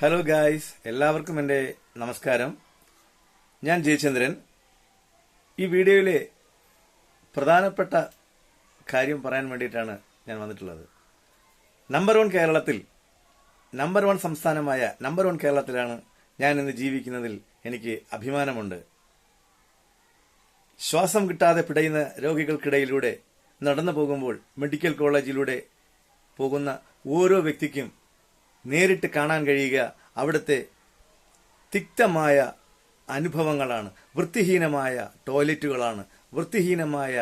Hello guys, എല്ലാവർക്കും എൻ്റെ നമസ്കാരം. ഞാൻ ജയചന്ദ്രൻ. ഈ വീഡിയോയിലെ പ്രധാനപ്പെട്ട കാര്യം പറയാൻ വേണ്ടിയിട്ടാണ് ഞാൻ വന്നിട്ടുള്ളത്. നമ്പർ 1 കേരളത്തിൽ, നമ്പർ 1 സംസ്ഥാനമായ നമ്പർ 1 കേരളത്തിലാണ് ഞാൻ ഇന്ന് ജീവിക്കുന്നതിൽ എനിക്ക് അഭിമാനമുണ്ട്. ശ്വാസം കിട്ടാതെ പിടയുന്ന രോഗികൾക്കിടയിലൂടെ നടന്നു പോകുമ്പോൾ മെഡിക്കൽ കോളേജിലൂടെ പോകുന്ന ഓരോ വ്യക്തിക്കും നേരിട്ട് കാണാൻ കഴിയുക അവിടുത്തെ തിക്തമായ അനുഭവങ്ങളാണ്. വൃത്തിഹീനമായ ടോയ്ലറ്റുകളാണ്, വൃത്തിഹീനമായ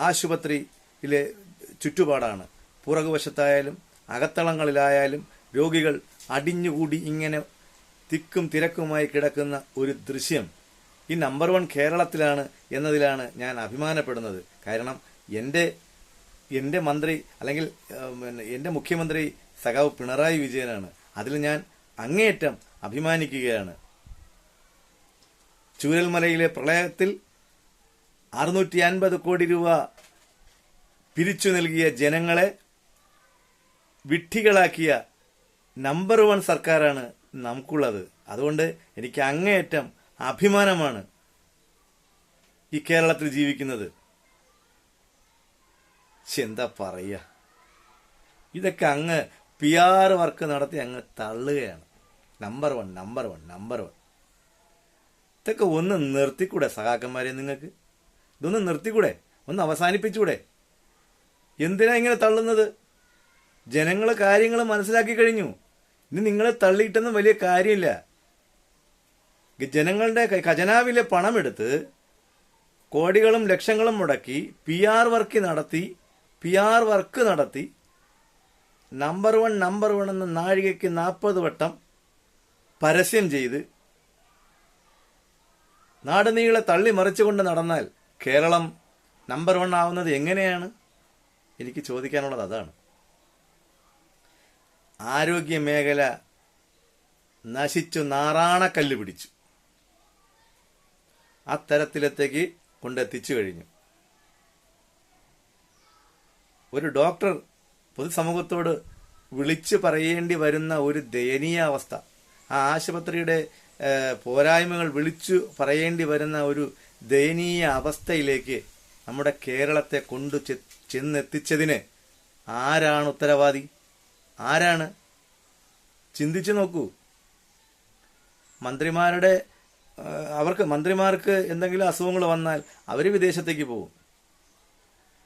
ആശുപത്രിയിലെ ചുറ്റുപാടാണ്. പുറകുവശത്തായാലും അകത്തളങ്ങളിലായാലും രോഗികൾ അടിഞ്ഞുകൂടി ഇങ്ങനെ തിക്കും തിരക്കുമായി കിടക്കുന്ന ഒരു ദൃശ്യം ഈ നമ്പർ 1 കേരളത്തിലാണ് എന്നതിലാണ് ഞാൻ അഭിമാനപ്പെടുന്നത്. കാരണം എൻ്റെ മന്ത്രി അല്ലെങ്കിൽ എൻ്റെ മുഖ്യമന്ത്രി സഖാവ് പിണറായി വിജയനാണ്. അതിൽ ഞാൻ അങ്ങേയറ്റം അഭിമാനിക്കുകയാണ്. ചൂരൽമലയിലെ പ്രളയത്തിൽ 650 കോടി രൂപ പിരിച്ചു നൽകിയ ജനങ്ങളെ വിഡ്ഢികളാക്കിയ നമ്പർ 1 സർക്കാരാണ് നമുക്കുള്ളത്. അതുകൊണ്ട് എനിക്ക് അങ്ങേയറ്റം അഭിമാനമാണ് ഈ കേരളത്തിൽ ജീവിക്കുന്നത്. എന്താ പറയുക, ഇതൊക്കെ അങ്ങ് PR വർക്ക് നടത്തി അങ്ങ് തള്ളുകയാണ്. നമ്പർ 1. ഇതൊക്കെ ഒന്ന് നിർത്തിക്കൂടെ സഖാക്കന്മാരെ? നിങ്ങൾക്ക് ഇതൊന്ന് നിർത്തിക്കൂടെ? ഒന്ന് അവസാനിപ്പിച്ചൂടെ? എന്തിനാ ഇങ്ങനെ തള്ളുന്നത്? ജനങ്ങൾ കാര്യങ്ങൾ മനസ്സിലാക്കി കഴിഞ്ഞു. ഇനി നിങ്ങളെ തള്ളിയിട്ടൊന്നും വലിയ കാര്യമില്ല. ജനങ്ങളുടെ ഖജനാവിലെ പണമെടുത്ത് കോടികളും ലക്ഷങ്ങളും മുടക്കി PR വർക്ക് നടത്തി നമ്പർ 1 എന്ന നാഴികയ്ക്ക് 40 വട്ടം പരസ്യം ചെയ്ത് നാടുനീളെ തള്ളി മറിച്ചുകൊണ്ട് നടന്നാൽ കേരളം നമ്പർ 1 ആവുന്നത് എങ്ങനെയാണ്? എനിക്ക് ചോദിക്കാനുള്ളത് അതാണ്. ആരോഗ്യ മേഖല നശിച്ചു നാറാണക്കല്ല് പിടിച്ചു. അത്തരത്തിലത്തേക്ക് കൊണ്ടെത്തിച്ചു കഴിഞ്ഞു. ഒരു ഡോക്ടർ പൊതുസമൂഹത്തോട് വിളിച്ചു പറയേണ്ടി വരുന്ന ഒരു ദയനീയ അവസ്ഥ, ആ ആശുപത്രിയുടെ പോരായ്മകൾ വിളിച്ചു പറയേണ്ടി വരുന്ന ഒരു ദയനീയ അവസ്ഥയിലേക്ക് നമ്മുടെ കേരളത്തെ കൊണ്ടു ചെന്നെത്തിച്ചതിന് ആരാണ് ഉത്തരവാദി? ആരാണ്? ചിന്തിച്ചു നോക്കൂ. മന്ത്രിമാർക്ക് എന്തെങ്കിലും അസുഖങ്ങൾ വന്നാൽ അവർ വിദേശത്തേക്ക് പോകും.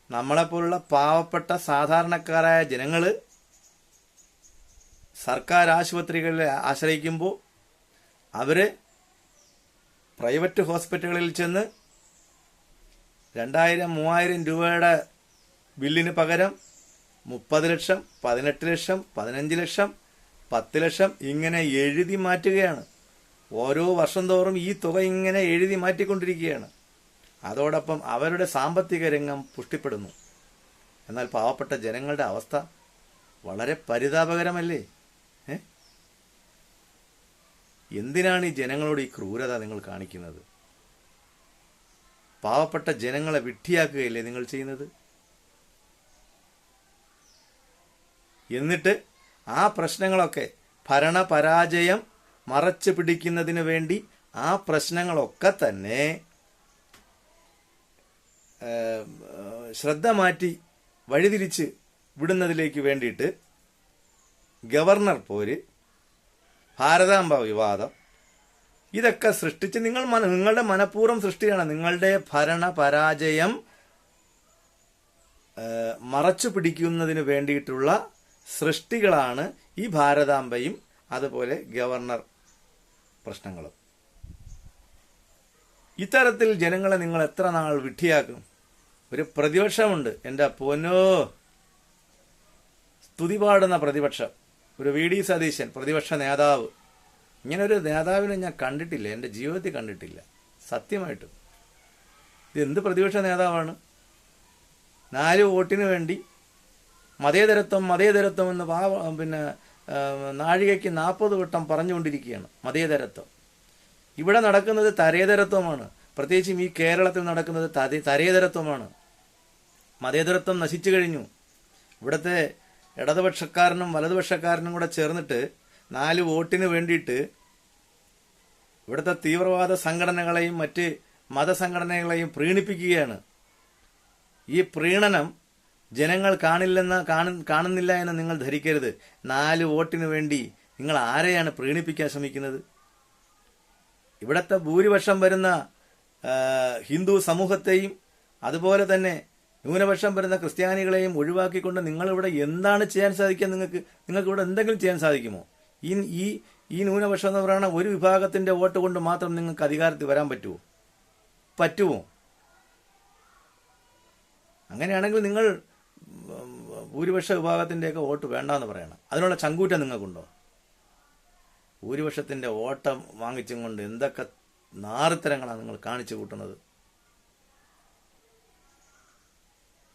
നമ്മളെപ്പോലുള്ള പാവപ്പെട്ട സാധാരണക്കാരായ ജനങ്ങൾ സർക്കാർ ആശുപത്രികളിൽ ആശ്രയിക്കുമ്പോൾ അവർ പ്രൈവറ്റ് ഹോസ്പിറ്റലുകളിൽ ചെന്ന് 2000-3000 രൂപയുടെ ബില്ലിന് പകരം 30 ലക്ഷം, 18 ലക്ഷം, 15 ലക്ഷം, 10 ലക്ഷം ഇങ്ങനെ എഴുതി മാറ്റുകയാണ്. ഓരോ വർഷം തോറും ഈ തുക ഇങ്ങനെ എഴുതി മാറ്റിക്കൊണ്ടിരിക്കുകയാണ്. അതോടൊപ്പം അവരുടെ സാമ്പത്തിക രംഗം പുഷ്ടിപ്പെടുന്നു. എന്നാൽ പാവപ്പെട്ട ജനങ്ങളുടെ അവസ്ഥ വളരെ പരിതാപകരമല്ലേ? എന്തിനാണ് ഈ ജനങ്ങളോട് ഈ ക്രൂരത നിങ്ങൾ കാണിക്കുന്നത്? പാവപ്പെട്ട ജനങ്ങളെ വിഡ്ഢിയാക്കുകയല്ലേ നിങ്ങൾ ചെയ്യുന്നത്? എന്നിട്ട് ആ പ്രശ്നങ്ങളൊക്കെ ഭരണപരാജയം മറച്ചു പിടിക്കുന്നതിന് വേണ്ടി ആ പ്രശ്നങ്ങളൊക്കെ തന്നെ ശ്രദ്ധ മാറ്റി വഴിതിരിച്ച് വിടുന്നതിലേക്ക് വേണ്ടിയിട്ട് ഗവർണർ പോര്, ഭാരതാംബ വിവാദം, ഇതൊക്കെ സൃഷ്ടിച്ച് നിങ്ങളുടെ മനഃപൂർവ്വം സൃഷ്ടിയാണ്. നിങ്ങളുടെ ഭരണപരാജയം മറച്ചു പിടിക്കുന്നതിന് വേണ്ടിയിട്ടുള്ള സൃഷ്ടികളാണ് ഈ ഭാരതാംബയും അതുപോലെ ഗവർണർ പ്രശ്നങ്ങളും. ഇത്തരത്തിൽ ജനങ്ങളെ നിങ്ങൾ എത്ര നാൾ വിഡ്ഢിയാക്കും? ഒരു പ്രതിപക്ഷമുണ്ട്, എൻ്റെ പൊന്നോ, സ്തുതി പാടുന്ന പ്രതിപക്ഷം. ഒരു VD സതീശൻ പ്രതിപക്ഷ നേതാവ്. ഇങ്ങനൊരു നേതാവിനെ ഞാൻ കണ്ടിട്ടില്ല, എൻ്റെ ജീവിതത്തിൽ കണ്ടിട്ടില്ല സത്യമായിട്ടും. ഇതെന്ത് പ്രതിപക്ഷ നേതാവാണ്? 4 വോട്ടിന് വേണ്ടി മതേതരത്വം എന്ന് നാഴികയ്ക്ക് 40 വട്ടം പറഞ്ഞുകൊണ്ടിരിക്കുകയാണ്. മതേതരത്വം. ഇവിടെ നടക്കുന്നത് തരേതരത്വമാണ്. പ്രത്യേകിച്ചും ഈ കേരളത്തിൽ നടക്കുന്നത് തരേതരത്വമാണ്. മതേതരത്വം നശിച്ചു കഴിഞ്ഞു. ഇവിടുത്തെ ഇടതുപക്ഷക്കാരനും വലതുപക്ഷക്കാരനും കൂടെ ചേർന്നിട്ട് 4 വോട്ടിന് വേണ്ടിയിട്ട് ഇവിടുത്തെ തീവ്രവാദ സംഘടനകളെയും മറ്റ് മതസംഘടനകളെയും പ്രീണിപ്പിക്കുകയാണ്. ഈ പ്രീണനം ജനങ്ങൾ കാണുന്നില്ല എന്ന് നിങ്ങൾ ധരിക്കരുത്. 4 വോട്ടിന് വേണ്ടി നിങ്ങൾ ആരെയാണ് പ്രീണിപ്പിക്കാൻ ശ്രമിക്കുന്നത്? ഇവിടുത്തെ ഭൂരിപക്ഷം വരുന്ന ഹിന്ദു സമൂഹത്തെയും അതുപോലെ തന്നെ ന്യൂനപക്ഷം വരുന്ന ക്രിസ്ത്യാനികളെയും ഒഴിവാക്കിക്കൊണ്ട് നിങ്ങളിവിടെ എന്താണ് ചെയ്യാൻ സാധിക്കുക? നിങ്ങൾക്ക് ഇവിടെ എന്തെങ്കിലും ചെയ്യാൻ സാധിക്കുമോ? ഈ ന്യൂനപക്ഷം എന്ന് പറയുന്ന ഒരു വിഭാഗത്തിന്റെ വോട്ട് കൊണ്ട് മാത്രം നിങ്ങൾക്ക് അധികാരത്തിൽ വരാൻ പറ്റുമോ? അങ്ങനെയാണെങ്കിൽ നിങ്ങൾ ഭൂരിപക്ഷ വിഭാഗത്തിൻ്റെയൊക്കെ വോട്ട് വേണ്ടാന്ന് പറയണം. അതിനുള്ള ചങ്കൂറ്റം നിങ്ങൾക്കുണ്ടോ? ഭൂരിപക്ഷത്തിന്റെ വോട്ടം വാങ്ങിച്ചും കൊണ്ട് എന്തൊക്കെ നാറിത്തരങ്ങളാണ് നിങ്ങൾ കാണിച്ചു കൂട്ടുന്നത്.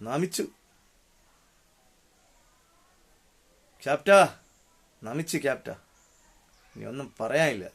നമിച്ചു ക്യാപ്റ്റ, നമിച്ചു ക്യാപ്റ്റ. ഇനി ഒന്നും പറയാനില്ല.